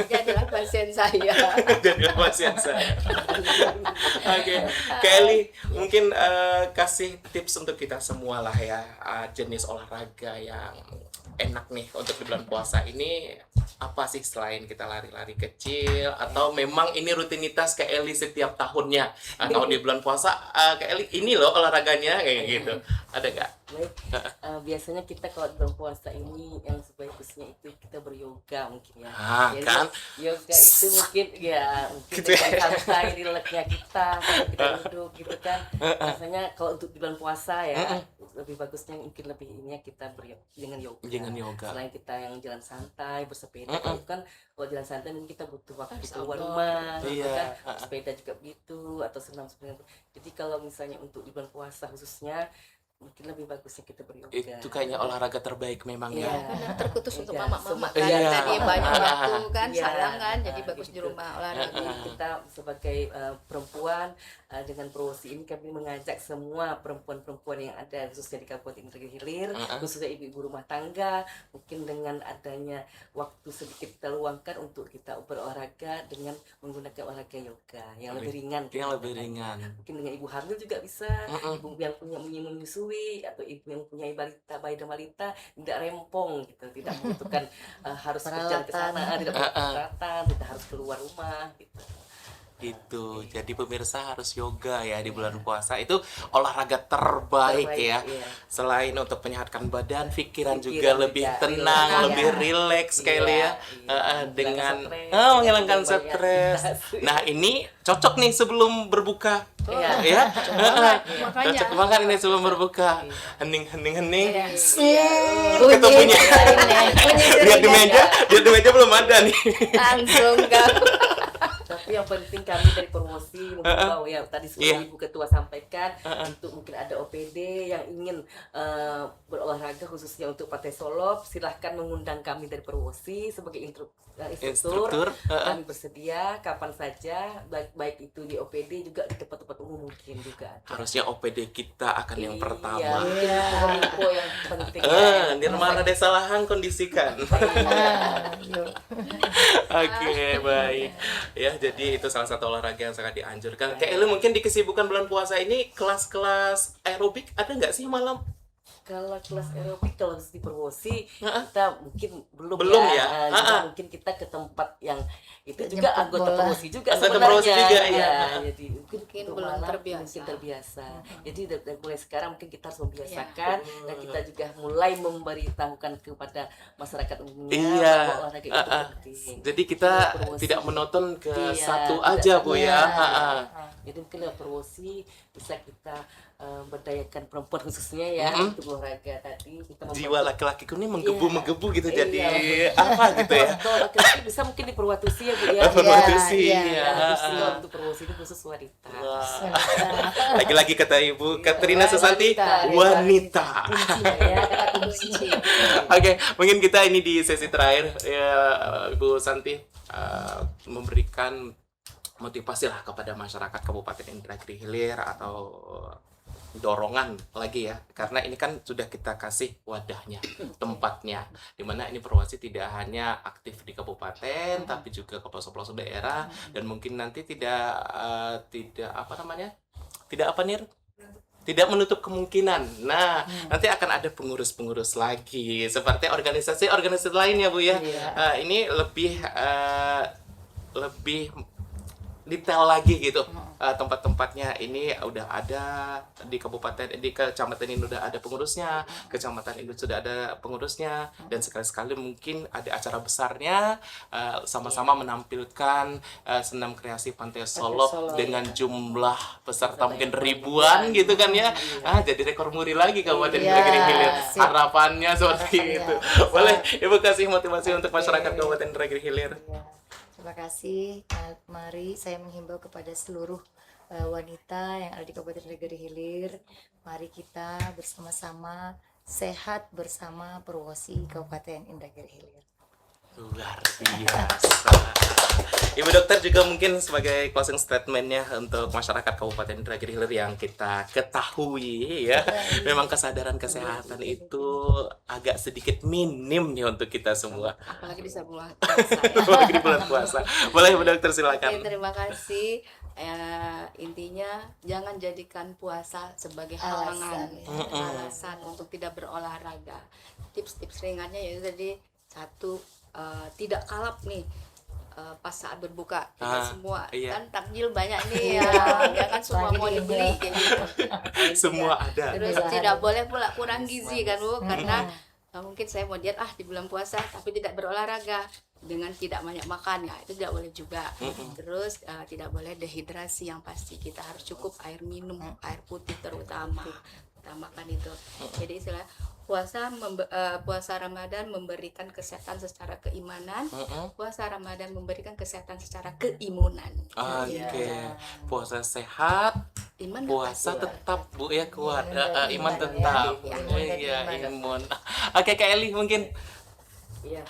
jadilah pasien saya. Jadi pasien saya. Oke, Kelly mungkin kasih tips untuk kita semua lah ya, jenis olahraga yang enak nih untuk di bulan puasa ini apa sih selain kita lari-lari kecil atau memang ini rutinitas Kak Eli setiap tahunnya? Kalau di bulan puasa Kak Eli ini loh olahraganya kayak gitu. Ada nggak? Baik, biasanya kita kalau di bulan puasa ini yang sebaiknya itu kita beryoga mungkin ya. Jadi, Kan? yoga itu mungkin Gitu dengan santai rileknya kita kalau kita duduk gitu kan. Biasanya kalau untuk di bulan puasa ya lebih bagusnya mungkin lebih ini kita dengan yoga. Dengan yoga. Selain kita yang jalan santai bersepeda, kan kalau jalan santai mungkin kita butuh waktu keluar rumah, gitu Iya. kan. Sepeda juga begitu atau senam seperti itu. Jadi kalau misalnya untuk di bulan puasa khususnya mungkin lebih bagusnya kita beryoga. Itu kayaknya olahraga terbaik memang Iya. ya. Karena terputus untuk Iya, mama-mama kan, Iya. tadi banyak waktu kan, Iya, sayang kan, jadi bagus di gitu. rumah olahraga. Jadi kita sebagai perempuan dengan promosi ini kami mengajak semua perempuan-perempuan yang ada khususnya di Kabupaten Indragiri Hilir, khususnya ibu-ibu rumah tangga, mungkin dengan adanya waktu sedikit kita luangkan untuk kita berolahraga dengan menggunakan olahraga yoga yang lebih ringan. Yang lebih ringan. Mungkin dengan ibu hamil juga bisa, ibu yang punya menyusui atau ibu yang punya balita, bayi dan balita tidak rempong gitu, tidak membutuhkan harus berjalan ke sana, tidak butuh peralatan, tidak harus keluar rumah gitu. Gitu. Jadi pemirsa harus yoga ya di bulan puasa. Itu olahraga terbaik ya. Iya. Selain untuk menyehatkan badan, pikiran juga Pikiran lebih juga tenang, rileks. lebih rileks sekali ya. Dengan menghilangkan stres. Nah, ini cocok nih sebelum berbuka. Iya. Ya. Makanya. Cocok banget ini sebelum berbuka. Hening. Bunyi Ketemunya. bunyi Lihat di meja belum ada nih. langsung kan. Tapi yang penting kami dari promosi menghimbau ya tadi sudah Ibu Ketua sampaikan untuk mungkin ada OPD yang ingin berolahraga khususnya untuk Partai Solop, silahkan mengundang kami dari promosi sebagai instruktur. Kami bersedia kapan saja, baik itu di OPD juga di tempat-tempat umum mungkin juga. Harusnya OPD kita akan yang pertama. Iya, mungkin info yang penting. Nirmala Desa Lahang kondisikan. Oke, baik. Ya, jadi itu salah satu olahraga yang sangat dianjurkan. Kayak lu mungkin di kesibukan bulan puasa ini kelas-kelas aerobik ada nggak sih malam? Kalau kelas aerobik kalau di promosi kita mungkin belum ya. Juga mungkin kita ke tempat yang itu juga Jemput anggota bola. promosi juga Anggota sebenarnya. promosi juga, ya. ya. Jadi mungkin untuk belum malam terbiasa. mungkin terbiasa. Jadi dari mulai sekarang mungkin kita harus membiasakan dan kita juga mulai memberitahukan kepada masyarakat umumnya Iya. bahwa olahraga itu penting. Jadi kita Promosi. tidak menonton ke Iya, satu tidak aja, satu. Bu Iya. ya. Jadi mungkin lewat promosi bisa kita berdayakan perempuan khususnya ya untuk olahraga tadi kita Jiwa laki-lakiku ini menggebu-menggebu gitu Iya. jadi apa gitu ya. Kalau laki-laki bisa mungkin di Perwatusi ya Bu ya. Perwatusi, Iya, ya. Khususnya untuk promosi itu khusus wanita. Wah. Lagi-lagi kata Ibu Katrina Susanti, wanita. wanita. Ya, kata kunci. Oke, mungkin kita ini di sesi terakhir ya Ibu Santi memberikan motivasi lah kepada masyarakat Kabupaten Indragiri Hilir atau dorongan lagi ya, karena ini kan sudah kita kasih wadahnya, tempatnya, dimana ini Perwasi tidak hanya aktif di kabupaten tapi juga ke pelosok-pelosok daerah dan mungkin nanti tidak tidak menutup kemungkinan. Nah, nanti akan ada pengurus-pengurus lagi seperti organisasi-organisasi lainnya Bu ya. Ini lebih detail lagi gitu. Tempat-tempatnya ini udah ada di kecamatan ini udah ada pengurusnya, kecamatan ini sudah ada pengurusnya, dan sekali-sekali mungkin ada acara besarnya sama-sama menampilkan senam kreasi Pantai Solop dengan jumlah peserta mungkin ribuan gitu kan ya. Jadi rekor muri lagi Kabupaten Indragiri Hilir. Harapannya seperti itu. Boleh Ibu kasih motivasi untuk masyarakat Kabupaten Indragiri Hilir. Terima kasih. Mari saya menghimbau kepada seluruh wanita yang ada di Kabupaten Indragiri Hilir. Mari kita bersama-sama sehat bersama Perwosi Kabupaten Indragiri Hilir. Luar biasa. Ibu dokter juga mungkin sebagai closing statementnya untuk masyarakat Kabupaten Indragiri Hilir yang kita ketahui ya, memang kesadaran kesehatan itu agak sedikit minim nih untuk kita semua. Apalagi di bulan puasa ya. Apalagi di bulan puasa. Boleh Ibu dokter silakan. Oke, terima kasih. Intinya jangan jadikan puasa sebagai halangan, alasan untuk tidak berolahraga. Tips-tips ringannya yaitu tadi satu, tidak kalap nih pas saat berbuka. Tidak semua kan takjil banyak nih ya, jangan semua mau dibeli kayak gitu. Semua ada. Terus tidak boleh pula kurang gizi kan Bu, karena mungkin saya mau diet di bulan puasa tapi tidak berolahraga dengan tidak banyak makan ya, itu tidak boleh juga. Terus tidak boleh dehidrasi, yang pasti kita harus cukup air minum, air putih terutama utamakan itu. Jadi istilah puasa Ramadan memberikan kesehatan secara keimanan, puasa Ramadan memberikan kesehatan secara keimunan. Oke. Puasa sehat, Iman puasa pasti. tetap Bu ya kuat. Iman tetap. Iya, imun. Oke, Kak Eli mungkin. Iya.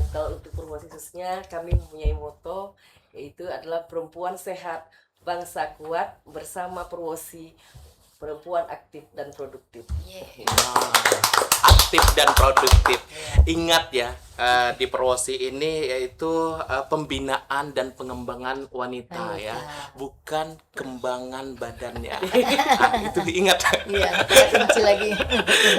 Kalau untuk Perwasi khususnya kami mempunyai moto yaitu adalah perempuan sehat, bangsa kuat, bersama Perwasi, perempuan aktif dan produktif. Aktif dan produktif. Ingat ya, di Perwosi ini yaitu pembinaan dan pengembangan wanita ya, bukan kembangan badannya. Itu ingat. Iya, kunci lagi.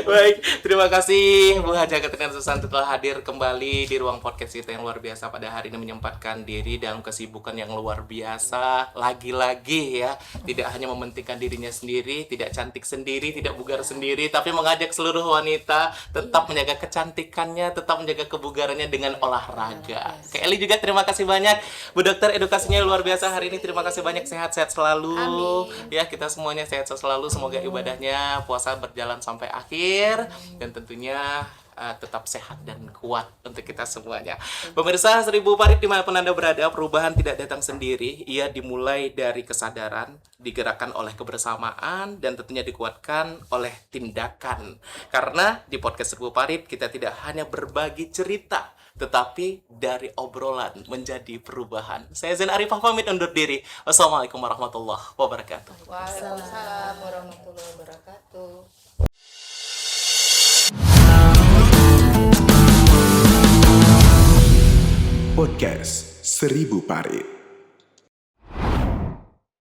Baik, terima kasih Bu Haja Katrina Susanti telah hadir kembali di ruang podcast kita yang luar biasa pada hari ini, menyempatkan diri dalam kesibukan yang luar biasa. Lagi-lagi ya, tidak hanya mementingkan dirinya sendiri, tidak cantik sendiri, tidak bugar sendiri, tapi mengajak seluruh wanita tetap menjaga kecantikannya, tetap menjaga kebugarannya dengan olahraga. Kak Eli juga terima kasih banyak. Bu Dokter, edukasinya luar biasa hari ini. Terima kasih banyak, sehat-sehat selalu. Amin. Ya, kita semuanya sehat selalu. Semoga ibadahnya puasa berjalan sampai akhir dan tentunya tetap sehat dan kuat untuk kita semuanya. Pemirsa 1000 Parit dimanapun Anda berada, perubahan tidak datang sendiri. Ia dimulai dari kesadaran, digerakkan oleh kebersamaan, dan tentunya dikuatkan oleh tindakan. Karena di podcast 1000 Parit kita tidak hanya berbagi cerita, tetapi dari obrolan menjadi perubahan. Saya Zain Arifah pamit undur diri. Wassalamualaikum warahmatullahi wabarakatuh. Waalaikumsalam warahmatullahi wabarakatuh. Podcast 1000 Parit.